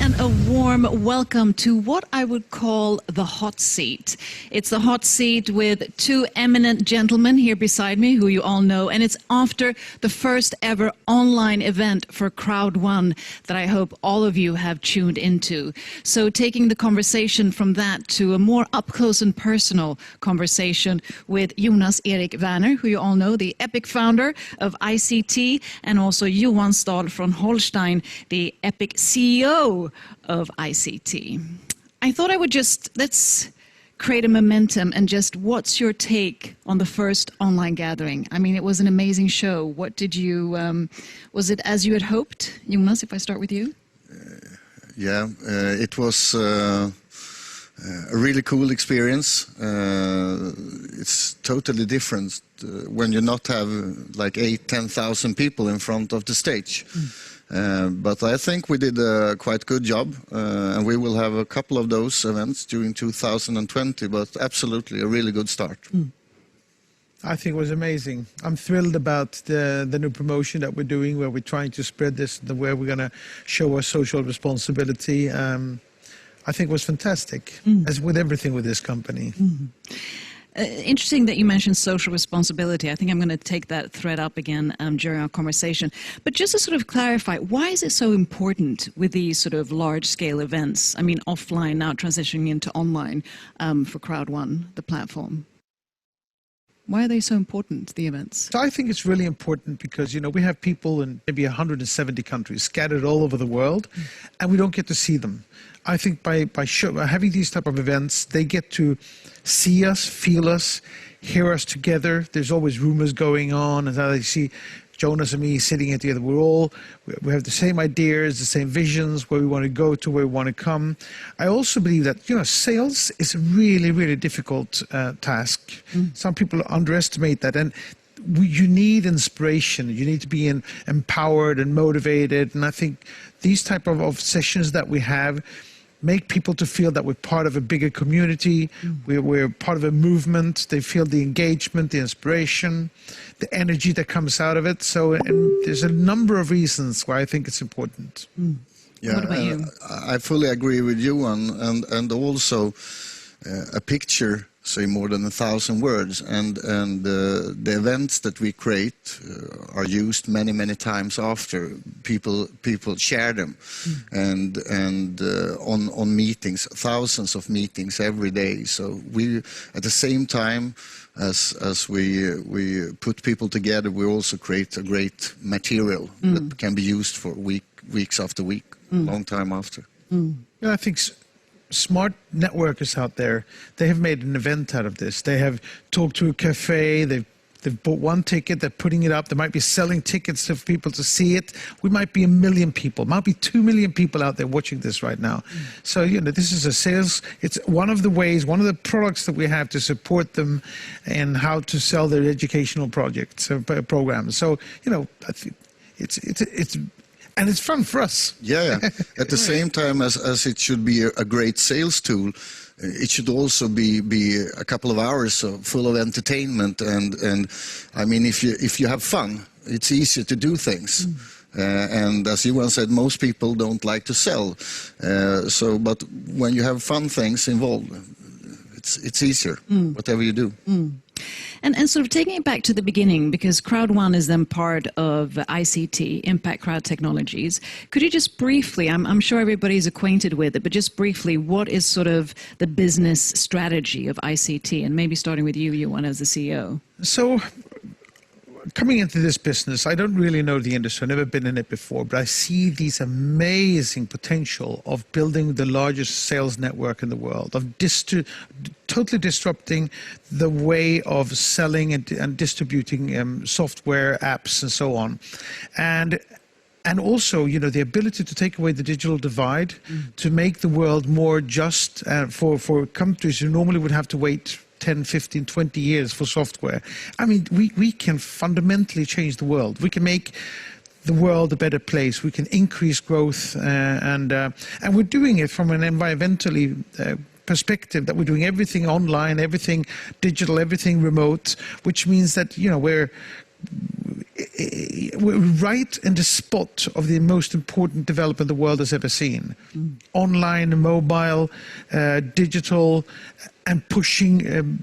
and a warm welcome to what I would call the hot seat. It's the hot seat with two eminent gentlemen here beside me who you all know, and it's after the first ever online event for CROWD1 that I hope all of you have tuned into. So taking the conversation from that to a more up-close and personal conversation with Jonas Erik Werner, who you all know, the epic founder of ICT, and also Johan Stahl from Holstein, the epic CEO of ICT. I thought I would let's create a momentum and just what's your take on the first online gathering? I mean, it was an amazing show. What did you, was it as you had hoped? Jonas, if I start with you? It was a really cool experience. It's totally different when you not have like 8,000-10,000 people in front of the stage. But I think we did a quite good job, and we will have a couple of those events during 2020, but absolutely a really good start. I think it was amazing. I'm thrilled about the new promotion that we're doing, where we're trying to spread this, where we're going to show our social responsibility. I think it was fantastic, as with everything with this company. Interesting that you mentioned social responsibility. I think I'm going to take that thread up again during our conversation. But just to sort of clarify, why is it so important with these sort of large-scale events? I mean, offline, now transitioning into online for CROWD1, the platform. Why are they so important, the events? So I think it's really important because, you know, we have people in maybe 170 countries scattered all over the world, and we don't get to see them. I think by having these type of events, they get to see us, feel us, hear us together. There's always rumors going on, and how they see Jonas and me sitting here together. We have the same ideas, the same visions, where we want to go to, where we want to come. I also believe that, you know, sales is a really, really difficult task. Some people underestimate that, and you need inspiration. You need to be empowered and motivated. And I think these type of sessions that we have make people to feel that we're part of a bigger community, we're part of a movement. They feel the engagement, the inspiration, the energy that comes out of it. So there's a number of reasons why I think it's important. Yeah, what about you? I fully agree with you, and also a picture say more than 1,000 words, and the events that we create are used many times after people share them, and on meetings, thousands of meetings every day. So we, at the same time as we put people together, we also create a great material that can be used for weeks after week, long time after. Yeah, I think smart networkers out there, they have made an event out of this. They have talked to a cafe, they've bought one ticket, they're putting it up, they might be selling tickets for people to see it. We might be 1 million people, might be 2 million people out there watching this right now. So, you know, this is a sales, it's one of the ways, one of the products that we have to support them and how to sell their educational projects, programs. So, you know, I think and it's fun for us. Yeah. At the same time as it should be a great sales tool, it should also be a couple of hours full of entertainment. And I mean, if you have fun, it's easier to do things. And as Johan said, most people don't like to sell. But when you have fun things involved, it's easier, whatever you do. And sort of taking it back to the beginning, because CROWD1 is then part of ICT, Impact Crowd Technologies. Could you just briefly, I'm sure everybody's acquainted with it, but just briefly, what is sort of the business strategy of ICT? And maybe starting with you, Johan, as the CEO. So, coming into this business, I don't really know the industry. I've never been in it before, but I see these amazing potential of building the largest sales network in the world, of totally disrupting the way of selling and distributing software, apps, and so on. And also, you know, the ability to take away the digital divide, to make the world more just for countries who normally would have to wait 10, 15, 20 years for software. I mean, we can fundamentally change the world. We can make the world a better place. We can increase growth, and we're doing it from an environmentally perspective, that we're doing everything online, everything digital, everything remote, which means that, you know, we're right in the spot of the most important development the world has ever seen. Online, mobile, digital, and pushing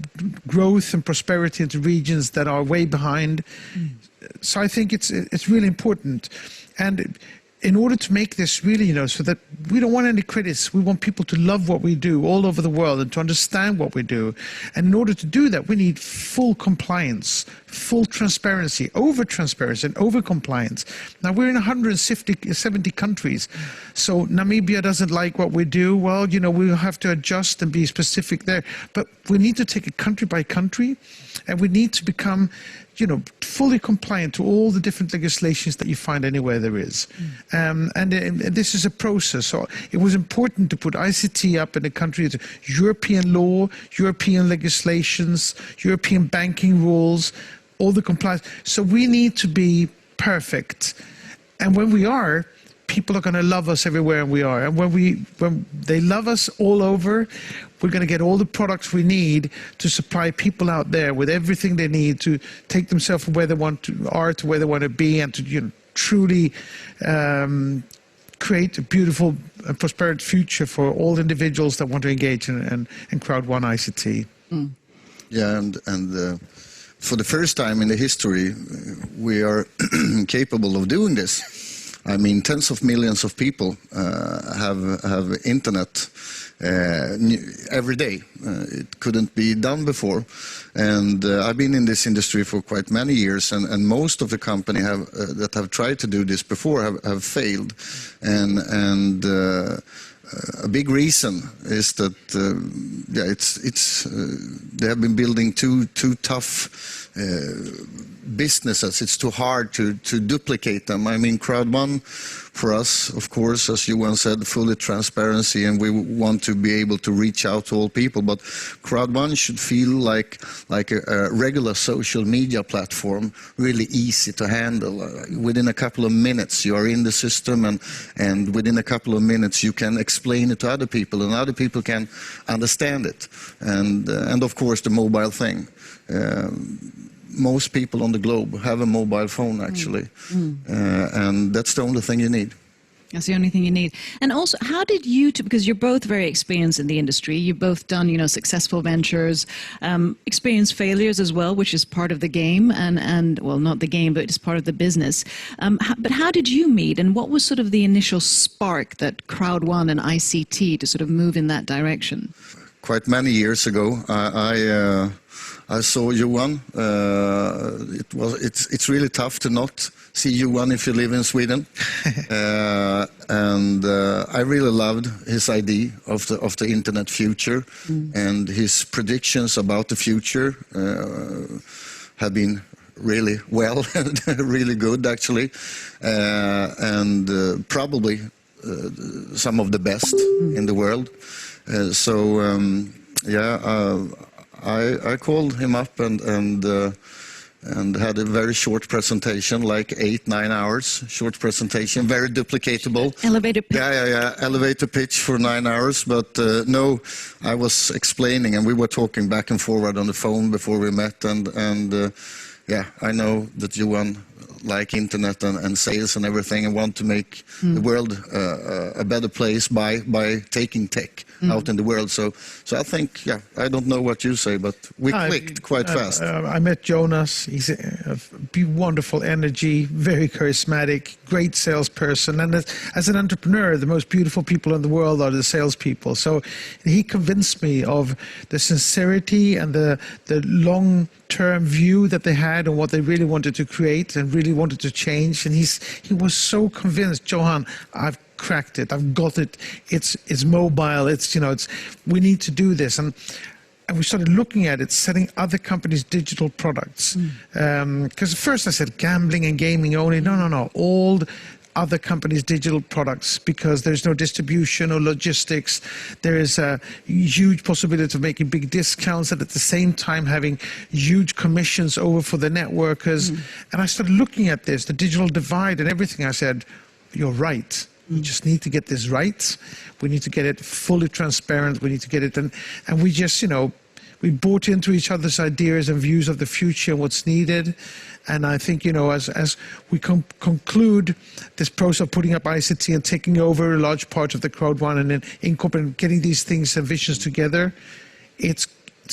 growth and prosperity into regions that are way behind. So I think it's really important. And in order to make this really, so that we don't want any critics, we want people to love what we do all over the world and to understand what we do. And in order to do that, we need full compliance, full transparency, over-transparency and over-compliance. Now, we're in 170 countries, so Namibia doesn't like what we do. Well, we'll have to adjust and be specific there. But we need to take it country by country, and we need to become fully compliant to all the different legislations that you find anywhere there is. And this is a process. So it was important to put ICT up in the country, European law, European legislations, European banking rules, all the compliance. So we need to be perfect. And when we are, people are going to love us everywhere we are. And when they love us all over, we're going to get all the products we need to supply people out there with everything they need to take themselves from where they are to where they want to be, and to truly create a beautiful and prosperous future for all individuals that want to engage in CROWD1 ICT. Yeah, and for the first time in the history, we are capable of doing this. I mean, tens of millions of people have internet every day. It couldn't be done before. And I've been in this industry for quite many years, and most of the companies that have tried to do this before have failed. And a big reason is that they have been building too tough businesses. It's too hard to duplicate them. I mean, CROWD1 for us, of course, as Johan said, fully transparency, and we want to be able to reach out to all people. But CROWD1 should feel like a regular social media platform, really easy to handle. Within a couple of minutes, you are in the system, and within a couple of minutes, you can explain it to other people, and other people can understand it. And of course, the mobile thing. Most people on the globe have a mobile phone, actually, and that's the only thing you need. That's the only thing you need. And also, how did you two, because you're both very experienced in the industry, you've both done, successful ventures, experienced failures as well, which is part of the game, and well, not the game, but it's part of the business. But how did you meet, and what was sort of the initial spark that CROWD1 and ICT to sort of move in that direction? Quite many years ago, I saw Johan. It's really tough to not see Johan if you live in Sweden, and I really loved his idea of the internet future, and his predictions about the future have been really well, really good actually, and probably some of the best in the world. I called him up and had a very short presentation, like 8-9 hours, short presentation, very duplicatable. Elevator pitch. Yeah. Elevator pitch for 9 hours. But no, I was explaining, and we were talking back and forward on the phone before we met. And I know that Johan like internet and sales and everything, and want to make the world a better place by taking tech out in the world. So I think, I don't know what you say, but we clicked quite fast. I met Jonas. He's a wonderful energy, very charismatic, great salesperson. And as an entrepreneur, the most beautiful people in the world are the salespeople. So he convinced me of the sincerity and the long-term view that they had on what they really wanted to create and really wanted to change. And he was so convinced, Johan, I've cracked it, I've got it, it's mobile, we need to do this. And we started looking at it, setting other companies' digital products. Because at first I said gambling and gaming only. No, all other companies' digital products, because there's no distribution or logistics. There is a huge possibility of making big discounts and at the same time having huge commissions over for the networkers. And I started looking at this, the digital divide and everything. I said, you're right. We just need to get this right. We need to get it fully transparent. We need to get it, and we just, we bought into each other's ideas and views of the future and what's needed. And I think, you know, as we conclude this process of putting up ICT and taking over a large part of the CROWD1 and then incorporating, getting these things and visions together, it's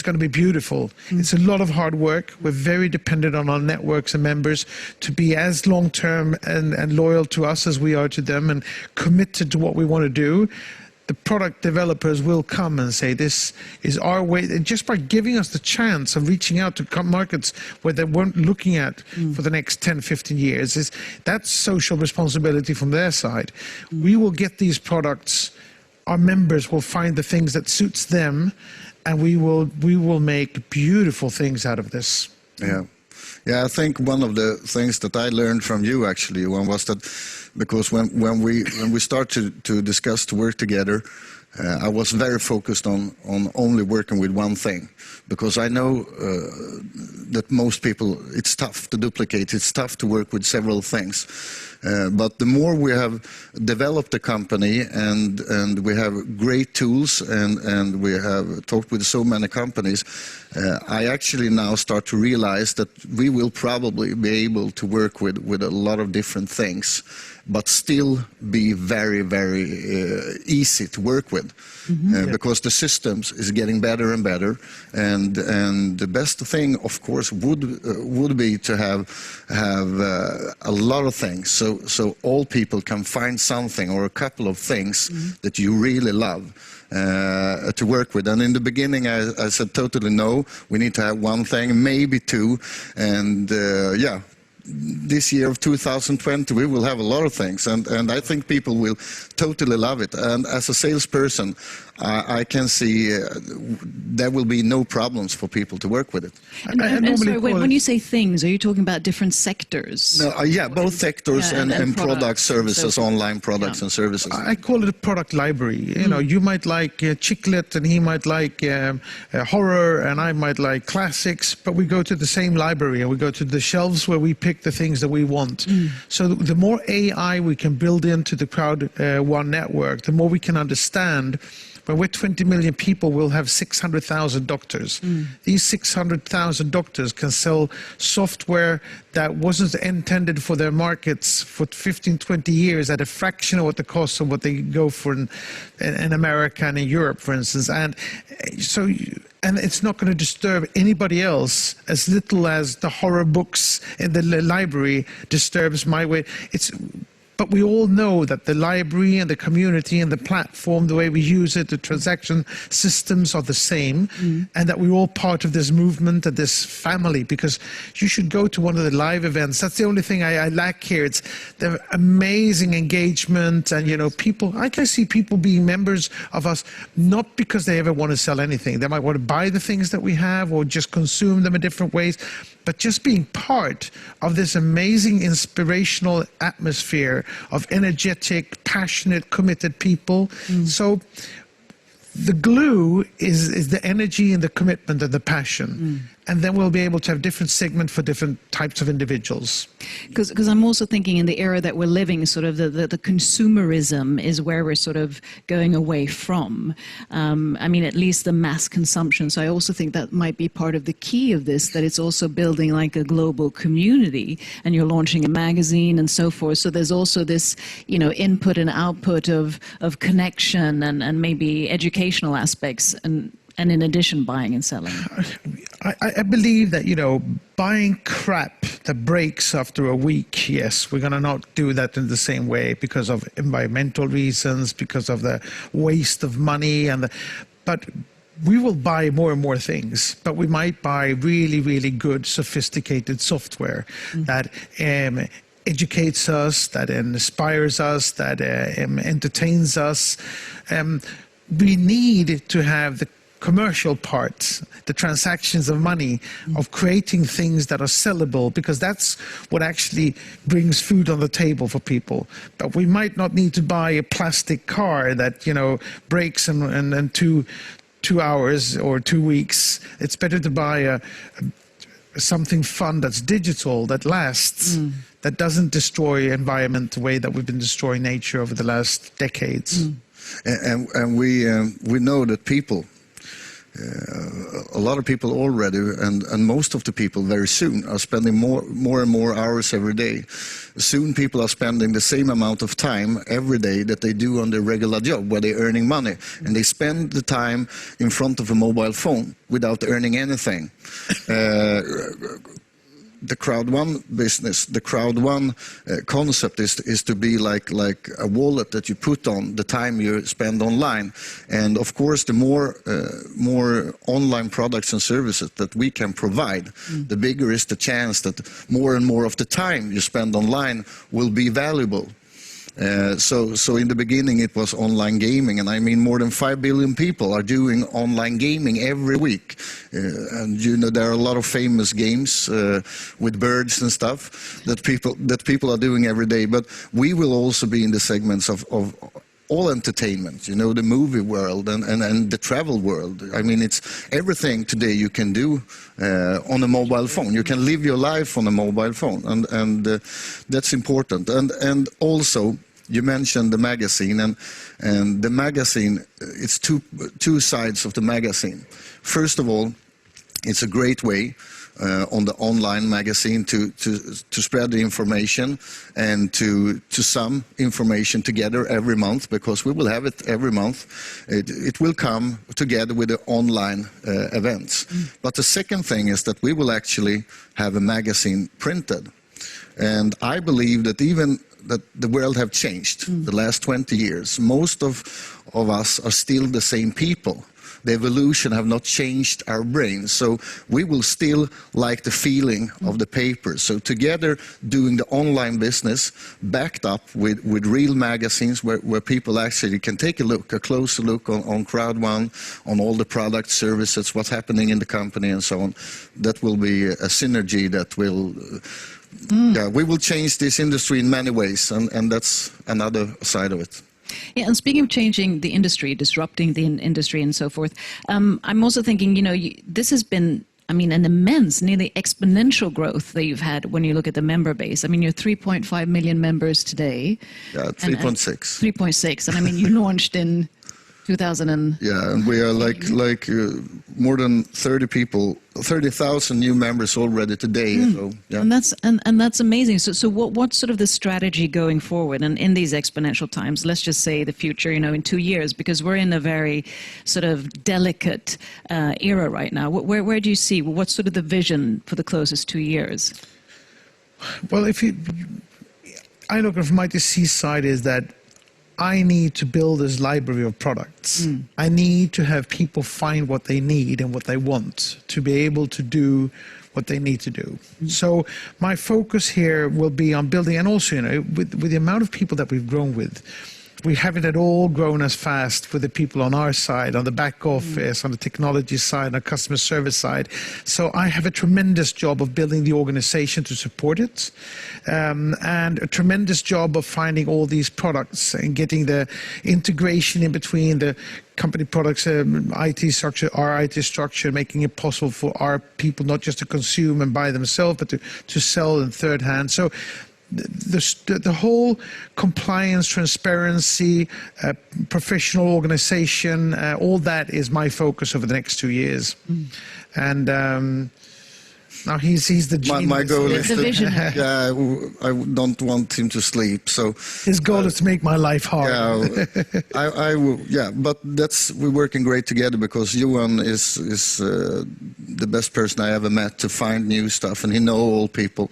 going to be beautiful. It's a lot of hard work. We're very dependent on our networks and members to be as long-term and loyal to us as we are to them and committed to what we want to do. The product developers will come and say, this is our way. And just by giving us the chance of reaching out to markets where they weren't looking at for the next 10, 15 years, that's social responsibility from their side. We will get these products. Our members will find the things that suits them, and we will make beautiful things out of this. Yeah. Yeah, I think one of the things that I learned from you actually, Johan, was that because when we started to discuss to work together, I was very focused on only working with one thing, because I know that most people, it's tough to duplicate, it's tough to work with several things. But the more we have developed the company and we have great tools and we have talked with so many companies, I actually now start to realize that we will probably be able to work with a lot of different things, but still be very, very easy to work with, because the systems is getting better and better, and the best thing, of course, would be to have a lot of things, so all people can find something or a couple of things that you really love to work with. And in the beginning, I said totally no. We need to have one thing, maybe two, and yeah. This year of 2020, we will have a lot of things, and I think people will totally love it. And as a salesperson, I can see there will be no problems for people to work with it. And sorry, when you say things, are you talking about different sectors? No, yeah, both sectors and product services, so, online products and services. I call it a product library. You know, you might like chicklet, and he might like horror, and I might like classics, but we go to the same library, and we go to the shelves where we pick the things that we want. So the more AI we can build into the CROWD1 network, the more we can understand. When we're 20 million people, we'll have 600,000 doctors. These 600,000 doctors can sell software that wasn't intended for their markets for 15, 20 years at a fraction of what the cost of what they go for in America and in Europe, for instance. And so, and it's not going to disturb anybody else as little as the horror books in the library disturbs my way. But we all know that the library and the community and the platform, the way we use it, the transaction systems are the same, and that we're all part of this movement and this family, because you should go to one of the live events. That's the only thing I lack here. It's the amazing engagement, and, you know, people, I can see people being members of us, not because they ever want to sell anything. They might want to buy the things that we have or just consume them in different ways, but just being part of this amazing inspirational atmosphere of energetic, passionate, committed people. So the glue is the energy and the commitment and the passion. And then we'll be able to have different segments for different types of individuals. Because I'm also thinking in the era that we're living, sort of the consumerism is where we're sort of going away from. I mean, at least the mass consumption. So I also think that might be part of the key of this, that it's also building like a global community, and you're launching a magazine and so forth. So there's also this, you know, input and output of connection and maybe educational aspects, and in addition, buying and selling. I believe that, you know, buying crap that breaks after a week, yes, we're going to not do that in the same way because of environmental reasons, because of the waste of money, but we will buy more and more things, but we might buy really, really good, sophisticated software that educates us, that inspires us, that entertains us. We need to have the commercial part, the transactions of money, of creating things that are sellable, because that's what actually brings food on the table for people. But we might not need to buy a plastic car that, you know, breaks in 2 hours or 2 weeks. It's better to buy something fun that's digital, that lasts, that doesn't destroy environment the way that we've been destroying nature over the last decades. And we know that people a lot of people already, and most of the people very soon, are spending more and more hours every day. Soon people are spending the same amount of time every day that they do on their regular job, where they're earning money. And they spend the time in front of a mobile phone without earning anything. The CROWD1 business, the CROWD1 concept is to be like a wallet that you put on the time you spend online. And of course, the more online products and services that we can provide, the bigger is the chance that more and more of the time you spend online will be valuable. So in the beginning it was online gaming, and I mean more than 5 billion people are doing online gaming every week. And you know, there are a lot of famous games with birds and stuff that people are doing every day. But we will also be in the segments of all entertainment, you know, the movie world and the travel world. I mean, it's everything today you can do on a mobile phone. You can live your life on a mobile phone, and that's important. And also, you mentioned the magazine, and the magazine, it's two sides of the magazine. First of all, it's a great way on the online magazine to spread the information and to sum information together every month, because we will have it every month. It will come together with the online events. But the second thing is that we will actually have a magazine printed. And I believe that even that the world have changed the last 20 years. Most of us are still the same people. The evolution have not changed our brains, so we will still like the feeling of the paper. So together, doing the online business, backed up with real magazines where people actually can take a closer look on CROWD1, on all the products, services, what's happening in the company and so on. That will be a synergy that will... Yeah, we will change this industry in many ways, and that's another side of it. Yeah, and speaking of changing the industry, disrupting the industry and so forth, I'm also thinking, you know, this has been, I mean, an immense, nearly exponential growth that you've had when you look at the member base. I mean, you're 3.5 million members today. Yeah, 3.6. 3.6, and I mean, you launched in 2000 Yeah, and we are like more than 30,000 new members already today. So, yeah. And that's amazing. So what's sort of the strategy going forward, and in these exponential times? Let's just say the future, you know, in 2 years, because we're in a very sort of delicate era right now. Where do you see? What's sort of the vision for the closest 2 years? Well, I look from my DC side is that I need to build this library of products. I need to have people find what they need and what they want to be able to do what they need to do. So my focus here will be on building, and also, you know, with the amount of people that we've grown with, we haven't at all grown as fast with the people on our side, on the back office, on the technology side, on the customer service side. So I have a tremendous job of building the organization to support it, and a tremendous job of finding all these products and getting the integration in between the company products, IT structure, our IT structure, making it possible for our people not just to consume and buy themselves, but to sell in third hand. So the whole compliance, transparency, professional organization, all that is my focus over the next 2 years. And now he's the genius. My goal is the visionary. Yeah, I don't want him to sleep. So his goal is to make my life hard. Yeah, I will. Yeah, but we're working great together, because Johan is the best person I ever met to find new stuff, and he knows all people,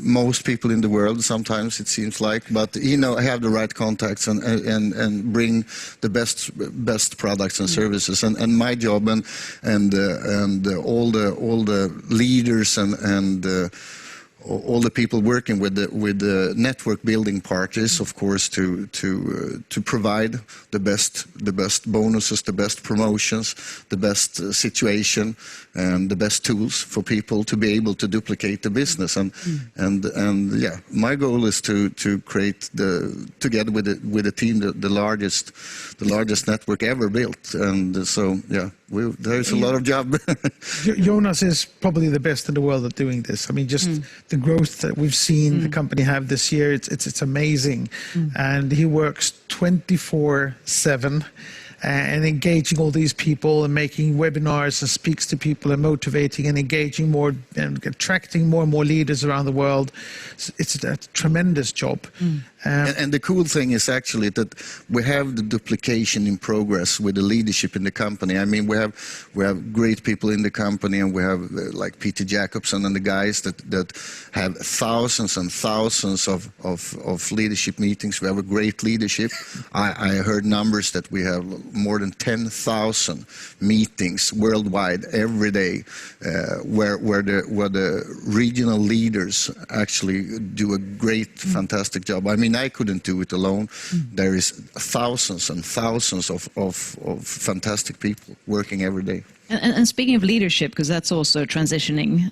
most people in the world. Sometimes it seems like, but he have the right contacts and bring the best products and services. And my job and all the leaders and all the people working with the network building part is, of course, to provide the best bonuses, the best promotions, the best situation, and the best tools for people to be able to duplicate the business. And yeah, my goal is to create together with the team the largest network ever built. And so yeah, there's a lot of job. Jonas is probably the best in the world at doing this. I mean, just the growth that we've seen the company have this year, it's amazing. And he works 24/7. and engaging all these people and making webinars and speaks to people and motivating and engaging more and attracting more and more leaders around the world. It's a tremendous job. And the cool thing is actually that we have the duplication in progress with the leadership in the company. I mean, we have great people in the company, and we have like Peter Jacobson and the guys that have thousands and thousands of leadership meetings. We have a great leadership. I heard numbers that we have more than 10,000 meetings worldwide every day, where the regional leaders actually do a great, fantastic job. I mean, I couldn't do it alone. There is thousands and thousands of fantastic people working every day. And speaking of leadership, because that's also transitioning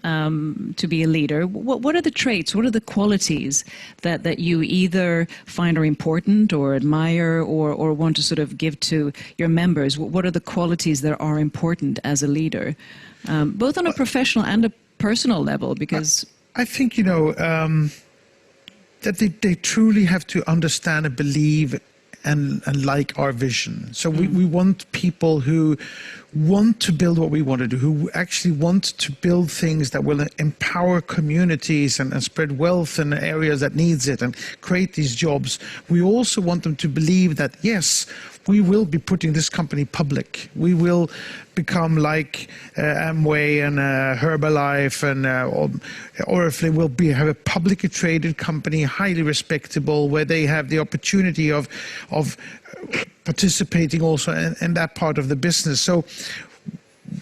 to be a leader, what are the traits, what are the qualities that you either find are important or admire or want to sort of give to your members? What are the qualities that are important as a leader, both on a professional and a personal level? Because I think, that they truly have to understand and believe and like our vision. So we want people who want to build what we want to do, who actually want to build things that will empower communities and spread wealth in areas that needs it and create these jobs. We also want them to believe that, yes, we will be putting this company public. We will become like Amway and Herbalife and Oriflame will have a publicly traded company, highly respectable, where they have the opportunity of participating also in that part of the business. So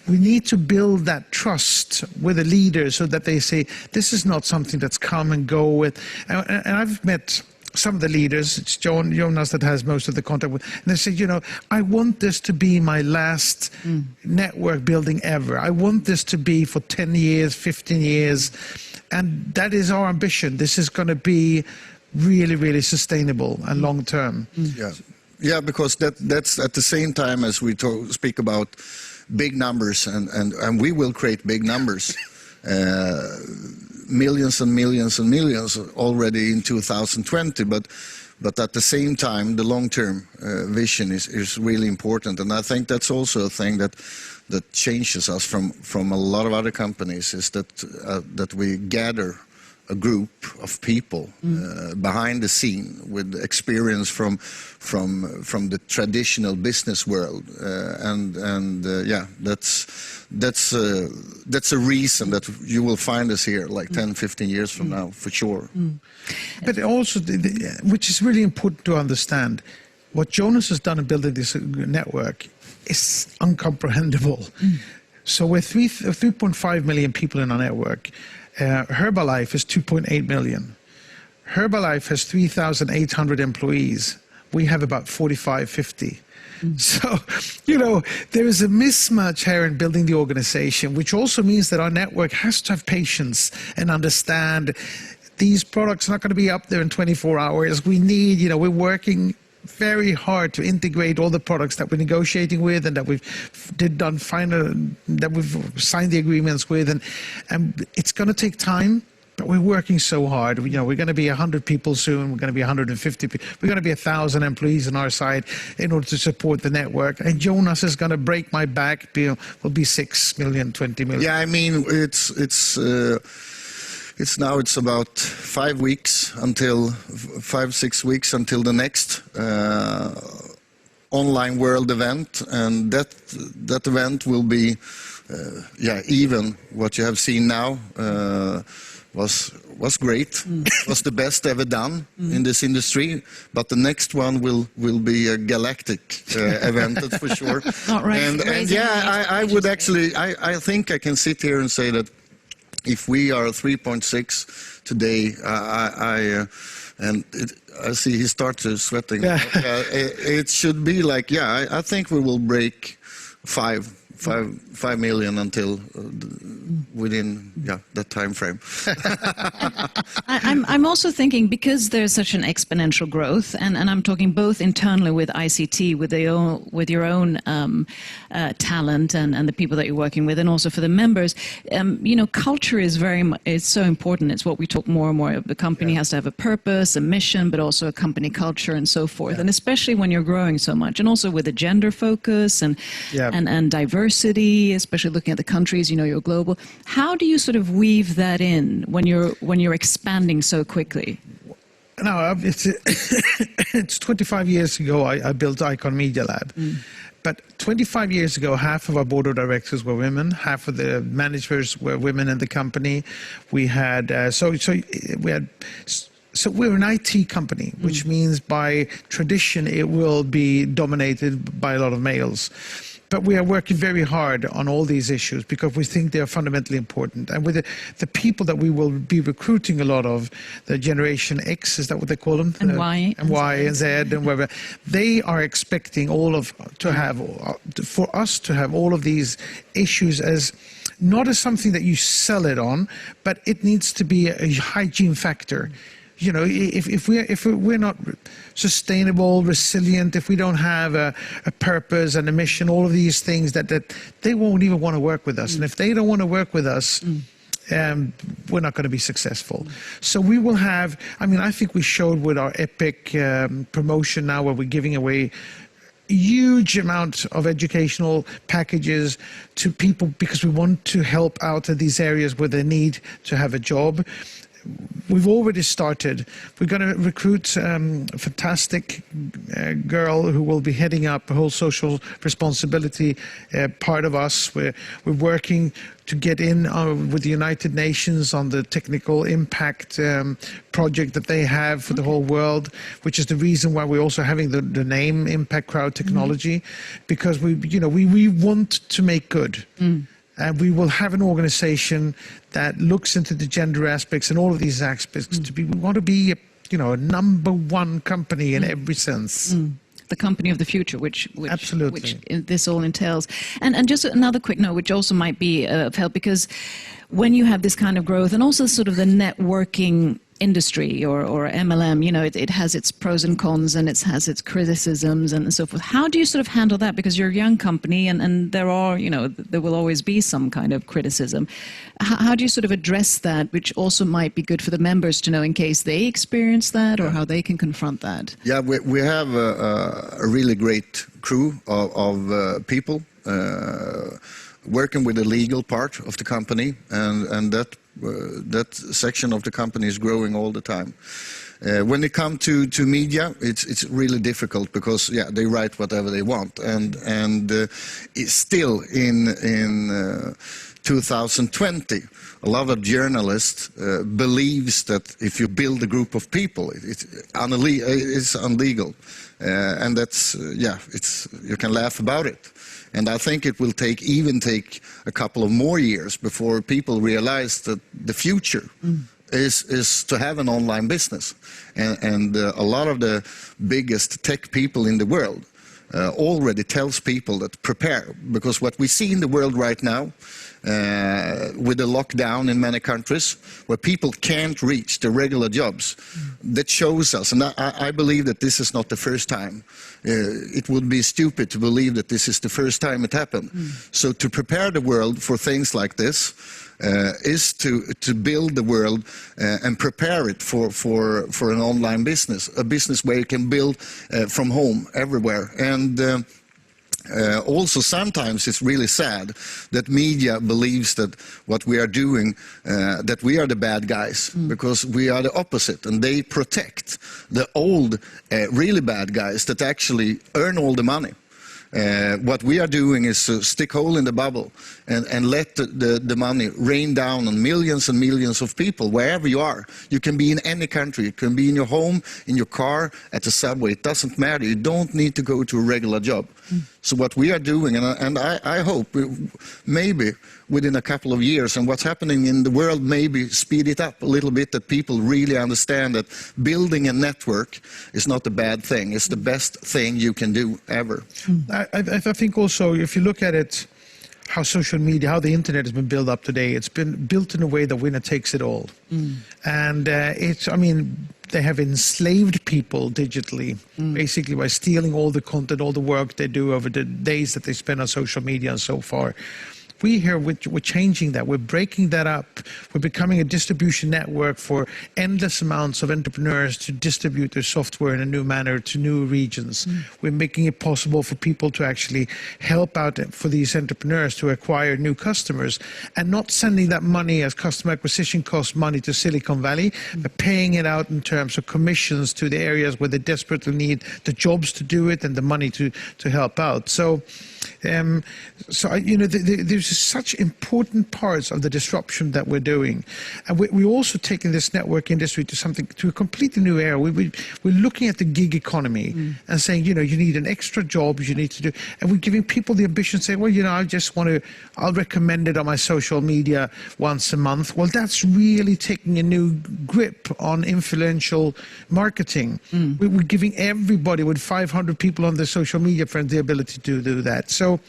we need to build that trust with the leaders so that they say, this is not something that's come and go with. And I've met some of the leaders, it's Jonas that has most of the contact with, and they say, I want this to be my last network building ever. I want this to be for 10 years, 15 years, and that is our ambition. This is going to be really, really sustainable and long term. Yeah, because that's at the same time as we speak about big numbers, and we will create big numbers. Millions and millions and millions already in 2020, but at the same time, the long-term vision is really important, and I think that's also a thing that changes us from a lot of other companies, is that we gather a group of people behind the scene with experience from the traditional business world, yeah, that's a reason that you will find us here like 10-15 years from now, for sure. But also, which is really important to understand, what Jonas has done in building this network is incomprehensible. So we're 3.5 million people in our network. Herbalife is 2.8 million. Herbalife has 3,800 employees. We have about 45, 50. So, there is a mismatch here in building the organization, which also means that our network has to have patience and understand these products are not going to be up there in 24 hours. We need, we're working very hard to integrate all the products that we're negotiating with and that we've signed the agreements with, and it's going to take time, but we're working so hard. We're going to be 100 people soon. We're going to be 150 people. We're going to be 1,000 employees on our side in order to support the network. And Jonas is going to break my back. Will be 6 million, 20 million. Yeah, I mean, it's about 5 weeks until 5-6 weeks until the next online world event, and that event will be even what you have seen now was great. Was the best ever done in this industry, but the next one will be a galactic event, that's for sure. Not right. And yeah, I would actually, I think I can sit here and say that if we are 3.6 today, I see he started sweating. Yeah. It should be like, I think we will break 5 5 million until within that time frame. I'm also thinking, because there's such an exponential growth, and I'm talking both internally with ICT, with your own talent and the people that you're working with, and also for the members. Culture is it's so important. It's what we talk more and more of. The company has to have a purpose, a mission, but also a company culture and so forth. And especially when you're growing so much, and also with a gender focus and diversity, especially looking at the countries, you're global. How do you sort of weave that in when you're expanding so quickly? No, it's 25 years ago I built Icon Media Lab. But 25 years ago, half of our board of directors were women, half of the managers were women in the company. We had so we're an IT company, which means by tradition it will be dominated by a lot of males. But we are working very hard on all these issues because we think they are fundamentally important. And with the people that we will be recruiting a lot of, the Generation X, is that what they call them? And Y. And Y and Z and whatever. They are expecting for us to have all of these issues as not as something that you sell it on, but it needs to be a hygiene factor. If we're not sustainable, resilient, if we don't have a purpose and a mission, all of these things that they won't even want to work with us. And if they don't want to work with us, we're not going to be successful. So we will have, I think we showed with our epic promotion now, where we're giving away huge amount of educational packages to people because we want to help out in these areas where they need to have a job. We've already started. We're going to recruit a fantastic girl who will be heading up the whole social responsibility part of us. We're working to get in with the United Nations on the technical impact project that they have for the whole world, which is the reason why we're also having the name Impact Crowd Technology, because we want to make good. And we will have an organization that looks into the gender aspects and all of these aspects. We want to be a #1 company in every sense. The company of the future, which Absolutely. Which this all entails. And just another quick note, which also might be of help, because when you have this kind of growth and also sort of the networking industry or MLM, it has its pros and cons and it has its criticisms and so forth. How do you sort of handle that? Because you're a young company and there will always be some kind of criticism. How do you sort of address that, which also might be good for the members to know in case they experience that, or how they can confront that? Yeah, we have a really great crew of people working with the legal part of the company, and that section of the company is growing all the time. When it comes to media, it's really difficult because they write whatever they want, and it's still in 2020, a lot of journalists believes that if you build a group of people, it's illegal, and that's you can laugh about it. And I think it will take a couple of more years before people realize that the future is to have an online business. And a lot of the biggest tech people in the world already tells people that prepare, because what we see in the world right now, with the lockdown in many countries, where people can't reach the regular jobs, that shows us, and I believe that this is not the first time. It would be stupid to believe that this is the first time it happened. So to prepare the world for things like this is to build the world and prepare it for an online business, a business where you can build from home everywhere. And also sometimes it's really sad that media believes that what we are doing, that we are the bad guys, because we are the opposite, and they protect the old really bad guys that actually earn all the money. What we are doing is to stick a hole in the bubble and let the money rain down on millions and millions of people, wherever you are. You can be in any country. You can be in your home, in your car, at the subway. It doesn't matter. You don't need to go to a regular job. So what we are doing, and I hope maybe within a couple of years, and what's happening in the world maybe speed it up a little bit, that people really understand that building a network is not a bad thing. It's the best thing you can do ever. I think also, if you look at it, how social media, how the internet has been built up today. It's been built in a way that winner takes it all. And they have enslaved people digitally, basically by stealing all the content, all the work they do over the days that they spend on social media and so far. We here, we're changing that. We're breaking that up. We're becoming a distribution network for endless amounts of entrepreneurs to distribute their software in a new manner to new regions. We're making it possible for people to actually help out for these entrepreneurs to acquire new customers and not sending that money as customer acquisition cost money to Silicon Valley, but paying it out in terms of commissions to the areas where they desperately need the jobs to do it and the money to help out. So, there's such important parts of the disruption that we're doing, and we're also taking this network industry to a completely new era. We're looking at the gig economy and saying, you need an extra job, you need to do, and we're giving people the ambition, saying, well, I'll recommend it on my social media once a month. Well, that's really taking a new grip on influential marketing. We're giving everybody with 500 people on their social media friends the ability to do that. So,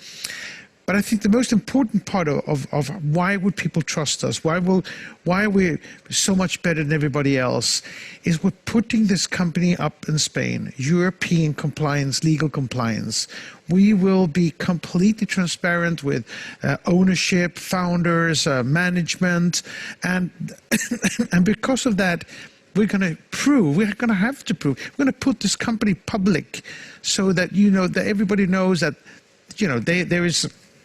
but I think the most important part of why would people trust us, why are we so much better than everybody else, is we're putting this company up in Spain, European compliance, legal compliance. We will be completely transparent with ownership, founders, management, and and because of that, we're going to have to prove, we're going to put this company public so that, that everybody knows that,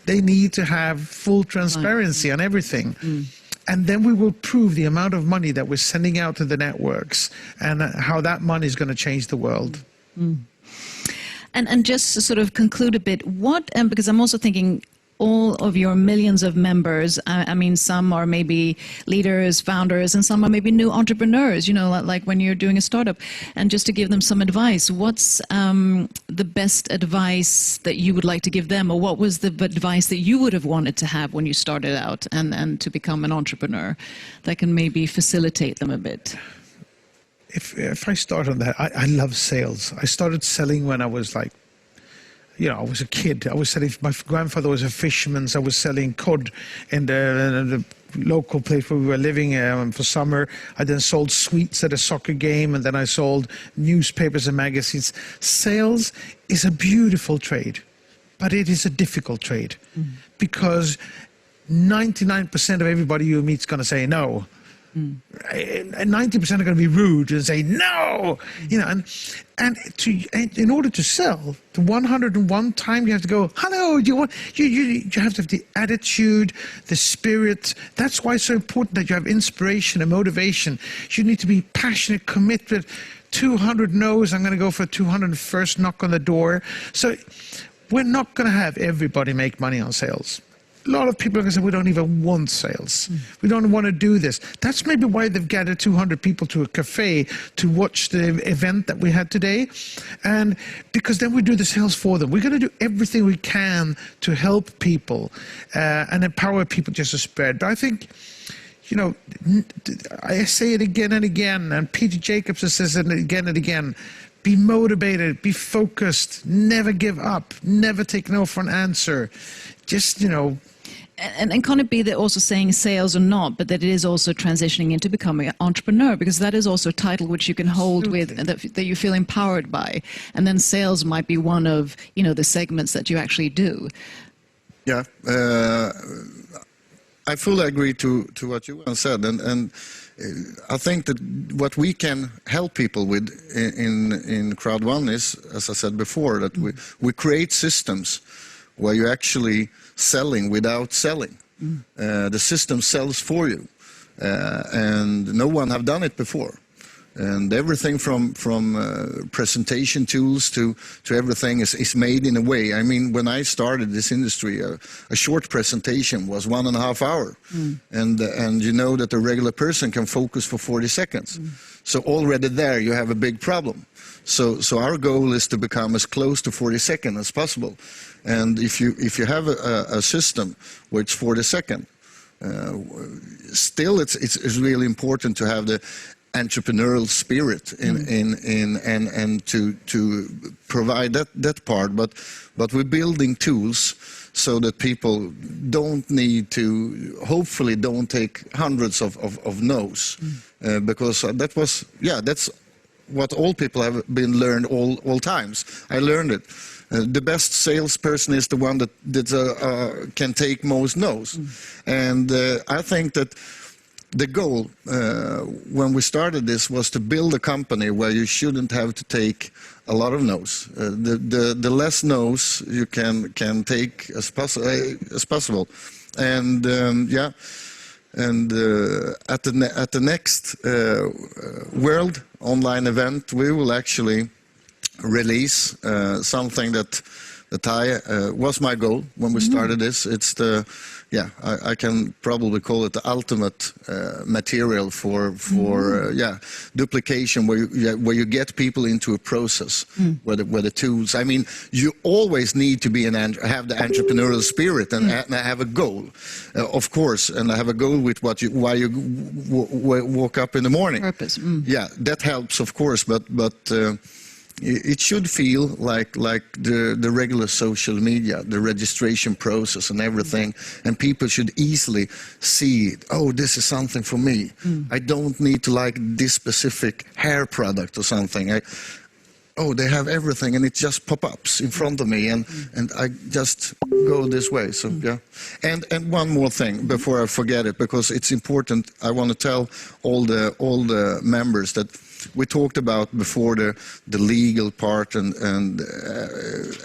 they need to have full transparency on everything. And then we will prove the amount of money that we're sending out to the networks and how that money is going to change the world. And just to sort of conclude a bit, because I'm also thinking, all of your millions of members, some are maybe leaders, founders, and some are maybe new entrepreneurs, like when you're doing a startup. And just to give them some advice, what's the best advice that you would like to give them? Or what was the advice that you would have wanted to have when you started out and to become an entrepreneur that can maybe facilitate them a bit? If I start on that, I love sales. I started selling when I was like, I was a kid. I was selling, my grandfather was a fisherman, so I was selling cod in the local place where we were living for summer. I then sold sweets at a soccer game, and then I sold newspapers and magazines. Sales is a beautiful trade, but it is a difficult trade because 99% of everybody you meet is going to say no. And 90% are going to be rude and say no, and in order to sell, the 101 time you have to go, hello, you have to have the attitude, the spirit. That's why it's so important that you have inspiration and motivation. You need to be passionate, committed. 200 no's, I'm going to go for 201st knock on the door. So we're not going to have everybody make money on sales. A lot of people are going to say, we don't even want sales. We don't want to do this. That's maybe why they've gathered 200 people to a cafe to watch the event that we had today. And because then we do the sales for them. We're going to do everything we can to help people and empower people just to spread. But I think, I say it again and again, and Peter Jacobs says it again and again, be motivated, be focused, never give up, never take no for an answer. Just, And can it be that also saying sales or not, but that it is also transitioning into becoming an entrepreneur, because that is also a title which you can hold with, that you feel empowered by. And then sales might be one of, the segments that you actually do. Yeah, I fully agree to what you said. And I think that what we can help people with in CROWD1 is, as I said before, that we create systems where you're actually selling without selling. The system sells for you, and no one have done it before. And everything from presentation tools to everything is made in a way. I mean, when I started this industry, a short presentation was 1.5 hours, and you know that a regular person can focus for 40 seconds. So already there you have a big problem. So our goal is to become as close to 40 seconds as possible. And if you have a system where it's 40 seconds, still it's really important to have the entrepreneurial spirit and to provide that part, but we're building tools so that people don't need to, hopefully don't take hundreds of no's, because that's what all people have been learned all times. I learned it. The best salesperson is the one that can take most no's, and I think that the goal when we started this was to build a company where you shouldn't have to take a lot of no's. The less no's you can take as possible, and at the next World Online event, we will actually release something that was my goal when we started this. It's I can probably call it the ultimate material for duplication, where you get people into a process where the tools. I mean, you always need to be have the entrepreneurial spirit and have a goal, of course, and have a goal with why you woke up in the morning. Purpose. Yeah, that helps, of course, but. It should feel like the regular social media, the registration process and everything, and people should easily see, oh, this is something for me. I don't need to like this specific hair product or something. They have everything, and it just pop-ups in front of me, and I just go this way. So and one more thing before I forget it, because it's important. I want to tell all the members that we talked about before, the legal part and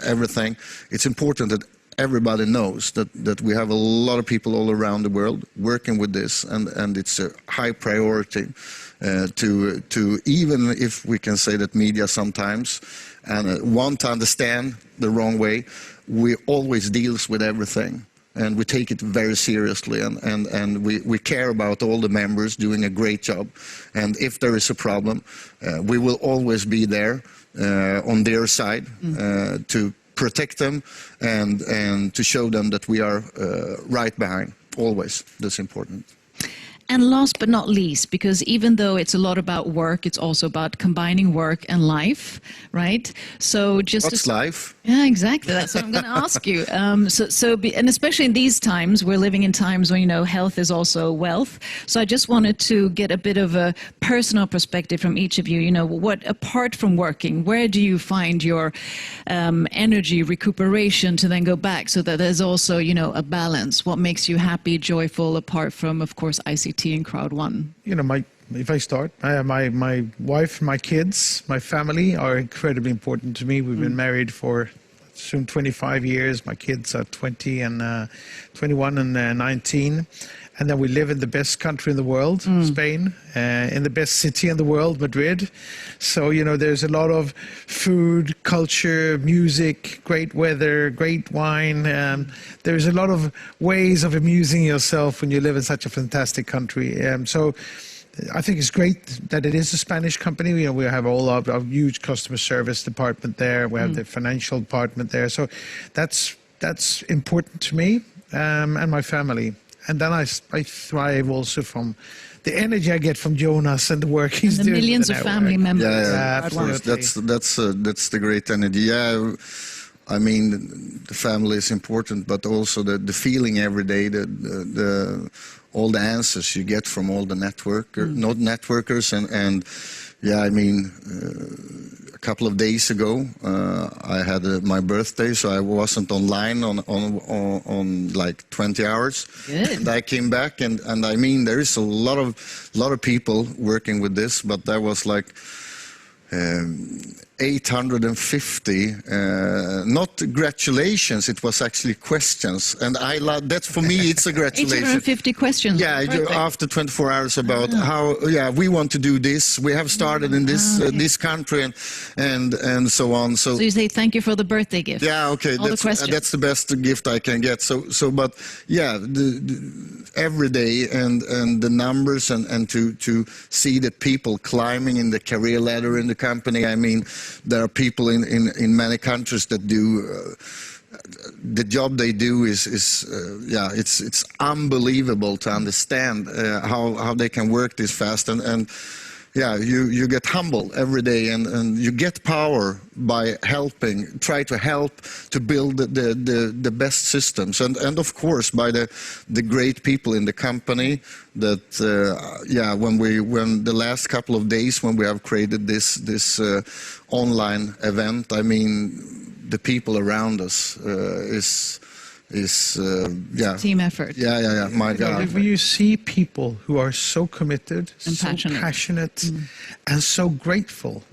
everything. It's important that everybody knows that we have a lot of people all around the world working with this, and it's a high priority to even if we can say that media sometimes want to understand the wrong way, we always deals with everything. And we take it very seriously, and we care about all the members doing a great job. And if there is a problem, we will always be there on their side to protect them and to show them that we are right behind, always. That's important. And last but not least, because even though it's a lot about work, it's also about combining work and life, right? So just what's life? Yeah, exactly. That's what I'm going to ask you. And especially in these times, we're living in times when, health is also wealth. So I just wanted to get a bit of a personal perspective from each of you. What, apart from working, where do you find your energy, recuperation to then go back so that there's also, a balance? What makes you happy, joyful, apart from, of course, ICT and CROWD1? If I start, my wife, my kids, my family are incredibly important to me. We've been married for soon 25 years. My kids are 20 and 21 and 19. And then we live in the best country in the world, Spain, in the best city in the world, Madrid. So, there's a lot of food, culture, music, great weather, great wine. There's a lot of ways of amusing yourself when you live in such a fantastic country. So I think it's great that it is a Spanish company. We have all our huge customer service department there. We have the financial department there. So that's important to me and my family. And then I thrive also from the energy I get from Jonas and the work he's doing. The millions of family members. Yeah, of course. That's the great energy. Yeah, I mean, the family is important, but also the feeling every day, all the answers you get from all the networkers, and yeah, I mean, a couple of days ago, I had my birthday, so I wasn't online on like 20 hours. Good. And I came back, and I mean, there is a lot of people working with this, but there was like 850, not congratulations, it was actually questions, and I love that. For me, it's a congratulation. 850 questions. Yeah, after 24 hours about how we want to do this. We have started in this country and so on. So you say thank you for the birthday gift. Yeah, okay, that's the best gift I can get. So but yeah, every day and the numbers and to see that people climbing in the career ladder in the company. I mean, there are people in many countries that do the job they do is it's unbelievable to understand how they can work this fast and you get humble every day, and you get power by helping, try to help to build the best systems, and of course by the great people in the company that when the last couple of days when we have created this online event, I mean the people around us is team effort. My God. When you see people who are so committed, And so passionate, and so grateful.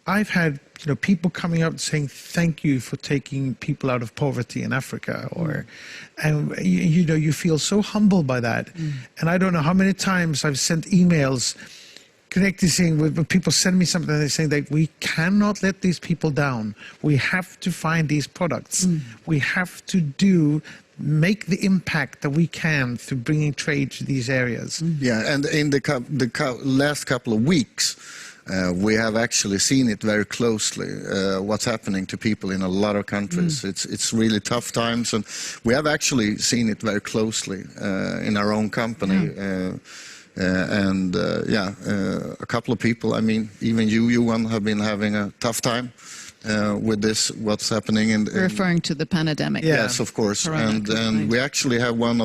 I've had people coming up saying thank you for taking people out of poverty in Africa, and you feel so humbled by that. And I don't know how many times I've sent emails connected saying, when people send me something, they're saying that we cannot let these people down. We have to find these products. We have to make the impact that we can through bringing trade to these areas. Yeah, and in the last couple of weeks, we have actually seen it very closely, what's happening to people in a lot of countries. It's really tough times, and we have actually seen it very closely in our own company. A couple of people, I mean, even you have been having a tough time with this, what's happening in Referring to the pandemic. Yes, of course. And we actually have one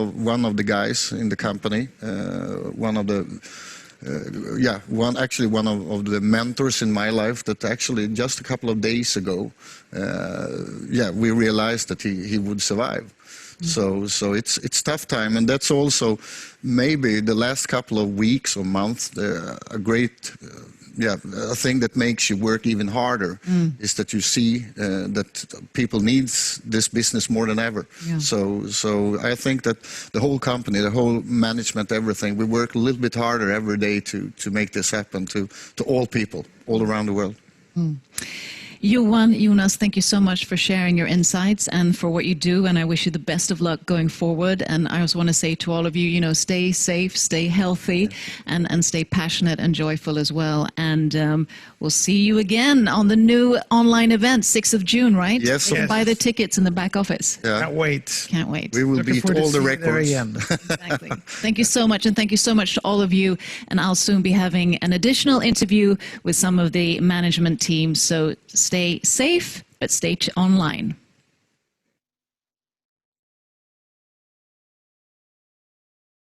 of the guys in the company, one of the mentors in my life that actually just a couple of days ago, we realized that he would survive. So it's tough time, and that's also maybe the last couple of weeks or months a great a thing that makes you work even harder is that you see that people needs this business more than ever. So I think that the whole company, the whole management, everything, we work a little bit harder every day to make this happen to all people all around the world. Jonas, thank you so much for sharing your insights and for what you do, and I wish you the best of luck going forward. And I also want to say to all of you, stay safe, stay healthy, and stay passionate and joyful as well. And we'll see you again on the new online event, 6th of June, right? Yes. You can buy the tickets in the back office. Yeah. Can't wait. Can't wait. We will Looking beat forward to all the seeing you there records. again. Exactly. Thank you so much, and thank you so much to all of you. And I'll soon be having an additional interview with some of the management team. So stay safe, but stay online.